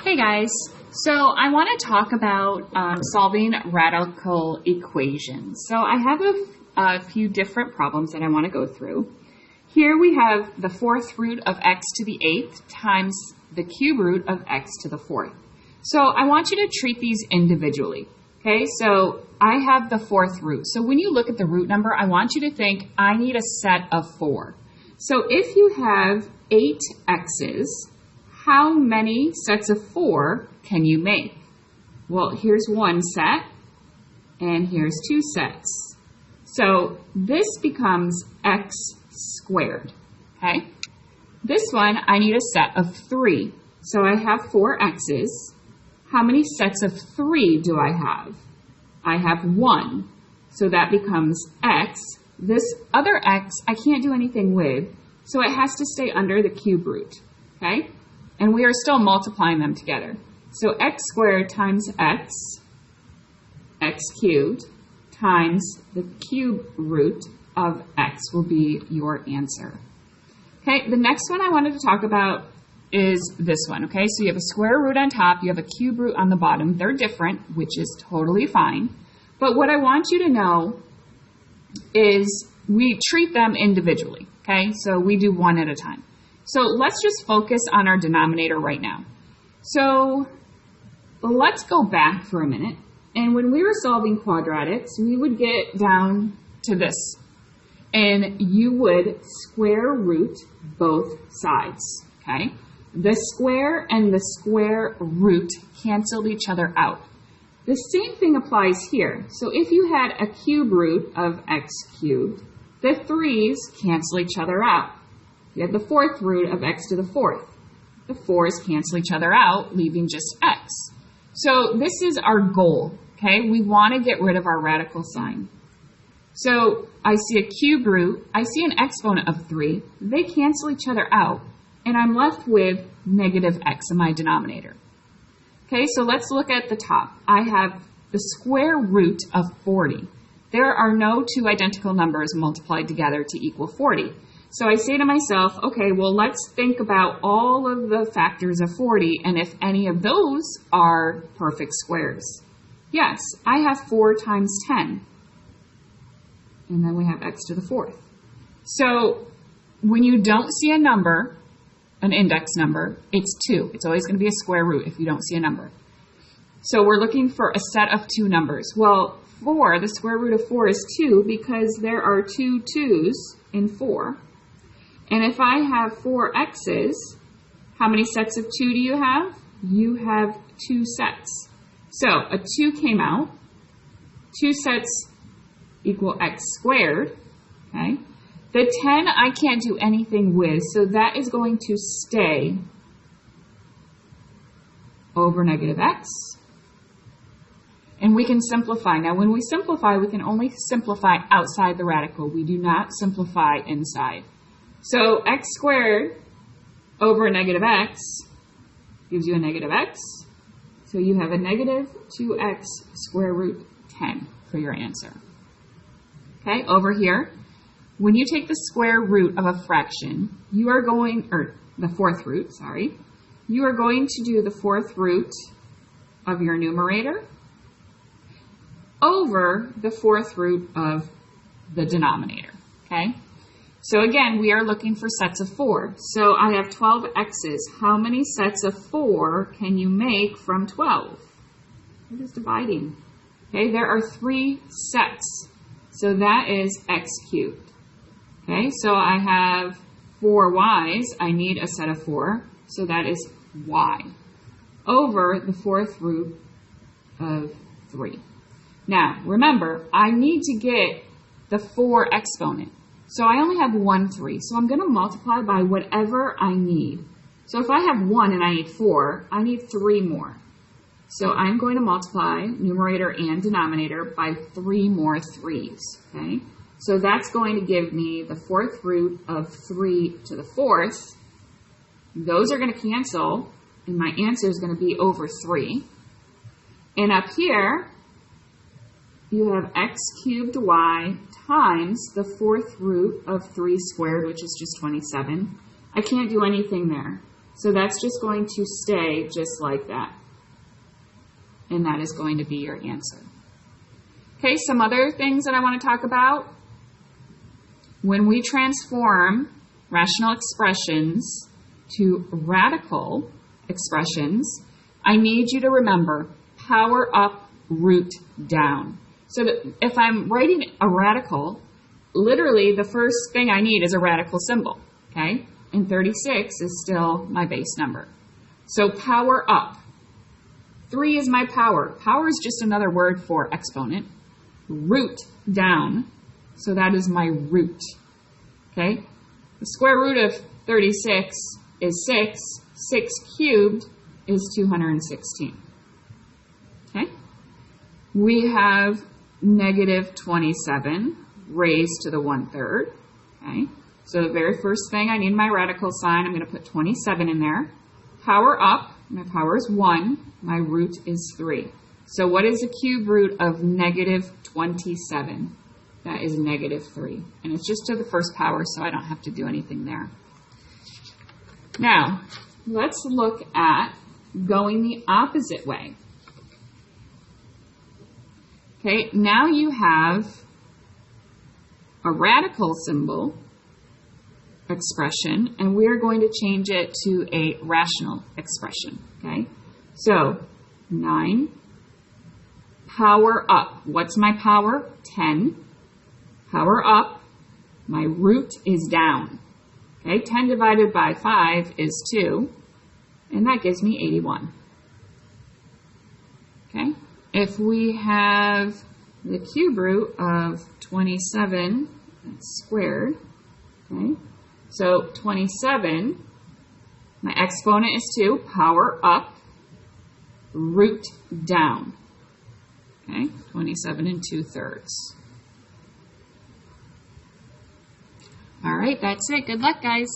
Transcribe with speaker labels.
Speaker 1: Hey guys, so I want to talk about solving radical equations. So I have a few different problems that I want to go through. Here we have the fourth root of x to the eighth times the cube root of x to the fourth. So I want you to treat these individually. Okay, so I have the fourth root. So when you look at the root number, I want you to think I need a set of 4. So if you have 8 x's, how many sets of 4 can you make? Well, here's one set, and here's 2 sets. So this becomes x squared, okay? This one, I need a set of 3. So I have 4 x's. How many sets of 3 do I have? I have 1. So that becomes x. This other x, I can't do anything with, so it has to stay under the cube root, okay? And we are still multiplying them together. So x squared times x cubed, times the cube root of x will be your answer. Okay, the next one I wanted to talk about is this one, okay? So you have a square root on top, you have a cube root on the bottom. They're different, which is totally fine. But what I want you to know is we treat them individually, okay? So we do one at a time. So let's just focus on our denominator right now. So let's go back for a minute. And when we were solving quadratics, we would get down to this. And you would square root both sides, okay? The square and the square root canceled each other out. The same thing applies here. So if you had a cube root of x cubed, the 3's cancel each other out. You have the fourth root of x to the fourth. The 4's cancel each other out, leaving just x. So this is our goal, okay? We want to get rid of our radical sign. So I see a cube root, I see an exponent of 3. They cancel each other out, and I'm left with negative x in my denominator. Okay, so let's look at the top. I have the square root of 40. There are no two identical numbers multiplied together to equal 40. So I say to myself, okay, well, let's think about all of the factors of 40 and if any of those are perfect squares. Yes, I have 4 times 10. And then we have x to the fourth. So when you don't see a number, an index number, it's 2. It's always going to be a square root if you don't see a number. So we're looking for a set of 2 numbers. Well, 4, the square root of 4 is 2 because there are 2 2's in 4. And if I have 4 x's, how many sets of 2 do you have? You have 2 sets. So a 2 came out. 2 sets equal x squared. Okay. The 10 I can't do anything with, so that is going to stay over negative x. And we can simplify. Now, when we simplify, we can only simplify outside the radical. We do not simplify inside. So x squared over negative x gives you a negative x. So you have a negative 2x square root 10 for your answer. Okay, over here, when you take the square root of a fraction, you are going, or the fourth root, sorry, you are going to do the fourth root of your numerator over the fourth root of the denominator, okay? So again, we are looking for sets of 4. So I have 12 x's. How many sets of 4 can you make from 12? We're just dividing. Okay, there are 3 sets. So that is x cubed. Okay, so I have 4 y's. I need a set of 4. So that is y over the fourth root of 3. Now, remember, I need to get the 4 exponent. So I only have 1 3. So I'm going to multiply by whatever I need. So if I have 1 and I need 4, I need 3 more. So I'm going to multiply numerator and denominator by 3 more 3's. Okay? So that's going to give me the fourth root of 3 to the fourth. Those are going to cancel, and my answer is going to be over 3. And up here, you have x cubed y times the fourth root of 3 squared, which is just 27. I can't do anything there. So that's just going to stay just like that. And that is going to be your answer. Okay, some other things that I want to talk about. When we transform rational expressions to radical expressions, I need you to remember power up, root down. So that if I'm writing a radical, literally the first thing I need is a radical symbol, okay? And 36 is still my base number. So power up. 3 is my power. Power is just another word for exponent. Root down. So that is my root. Okay? The square root of 36 is 6. 6 cubed is 216. Okay? We have negative 27 raised to the 1/3. Okay? So the very first thing, I need my radical sign. I'm going to put 27 in there. Power up. My power is 1. My root is 3. So what is the cube root of negative 27? That is negative 3. And it's just to the first power, so I don't have to do anything there. Now, let's look at going the opposite way. Okay, now you have a radical symbol expression, and we're going to change it to a rational expression. Okay, so 9, power up. What's my power? 10. Power up, my root is down. Okay, 10 divided by 5 is 2, and that gives me 81. Okay, if we have the cube root of 27 squared, okay, so 27, my exponent is 2, power up, root down. Okay, 27 2/3. All right, that's it. Good luck, guys.